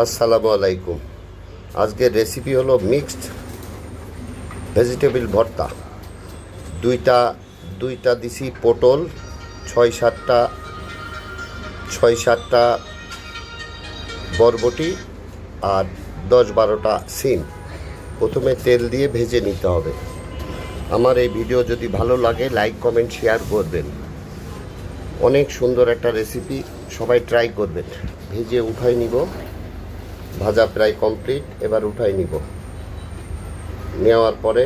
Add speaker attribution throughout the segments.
Speaker 1: আসসালামু আলাইকুম। আজকের রেসিপি হলো মিক্সড ভেজিটেবল ভর্তা। দুইটা দিছি পটল, ছয় সাতটা বরবটি আর 10-12টা সিম। প্রথমে তেল দিয়ে ভেজে নিতে হবে। আমার এই ভিডিও যদি ভালো লাগে লাইক কমেন্ট শেয়ার করবেন। অনেক সুন্দর একটা রেসিপি, সবাই ট্রাই করবেন। ভেজে উঠাই নিব, ভাজা প্রায় কমপ্লিট। এবার উঠাই নিব, নেওয়ার পরে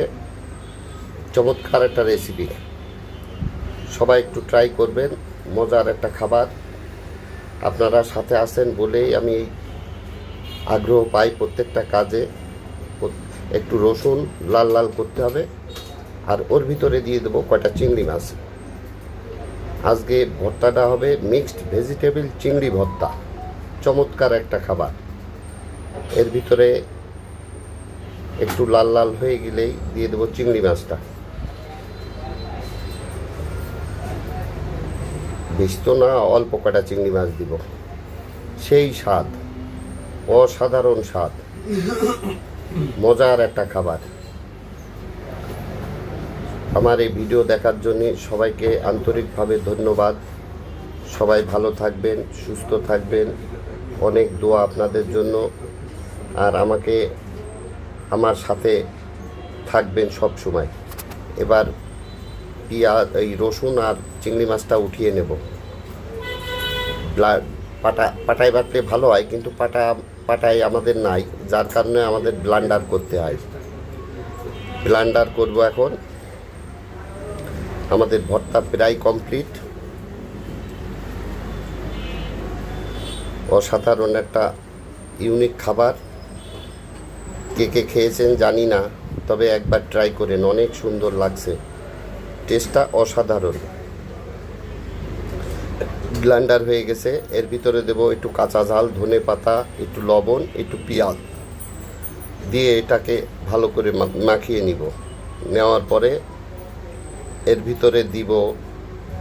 Speaker 1: চমৎকার একটা রেসিপি, সবাই একটু ট্রাই করবেন। মজার একটা খাবার, আপনারা সাথে আছেন বলেই আমি আগ্রহ পাই প্রত্যেকটা কাজে। একটু রসুন লাল লাল করতে হবে, আর ওর ভিতরে দিয়ে দেবো কয়টা চিংড়ি মাছ। আজকে ভর্তাটা হবে মিক্সড ভেজিটেবল চিংড়ি ভর্তা, চমৎকার একটা খাবার। এর ভিতরে একটু লাল লাল হয়ে গেলেই দিয়ে দেবো চিংড়ি মাছটা। বেশি তো না, অল্প কটা চিংড়ি মাছ দিব। সেই স্বাদ, অসাধারণ স্বাদ, মজার একটা খাবার। আমার এই ভিডিও দেখার জন্য সবাইকে আন্তরিকভাবে ধন্যবাদ। সবাই ভালো থাকবেন, সুস্থ থাকবেন, অনেক দোয়া আপনাদের জন্য। আর আমার সাথে থাকবেন সব সময়। এবার এই রসুন আর চিংড়ি মাছটা উঠিয়ে নেব। পাটায় বাটলে ভালো হয়, কিন্তু পাটায় আমাদের নাই, যার কারণে আমাদের ব্লান্ডার করতে হয়। ব্লান্ডার করব এখন। আমাদের ভর্তা প্রায় কমপ্লিট। অসাধারণ একটা ইউনিক খাবার। কে খেয়েছেন জানি না, তবে একবার ট্রাই করেন, অনেক সুন্দর লাগছে, টেস্টটা অসাধারণ। ব্লেন্ডার হয়ে গেছে। এর ভিতরে দেব একটু কাঁচা ঝাল, ধনে পাতা, একটু লবণ, একটু পেঁয়াজ দিয়ে এটাকে ভালো করে মাখিয়ে নিব। নেওয়ার পরে এর ভিতরে দিব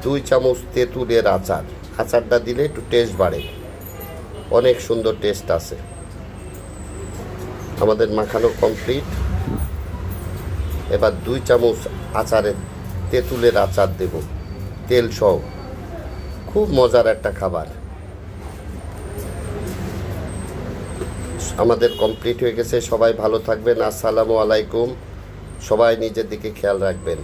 Speaker 1: 2 চামচ তেঁতুলের আচার। আচারটা দিলে একটু টেস্ট বাড়ে, অনেক সুন্দর টেস্ট আছে। আমাদের মাখানো কমপ্লিট। এবার 2 চামচ তেঁতুলের আচার দেব, তেল সহ। খুব মজার একটা খাবার। আমাদের কমপ্লিট হয়ে গেছে। সবাই ভালো থাকবেন। আসসালামু আলাইকুম। সবাই নিজের দিকে খেয়াল রাখবেন।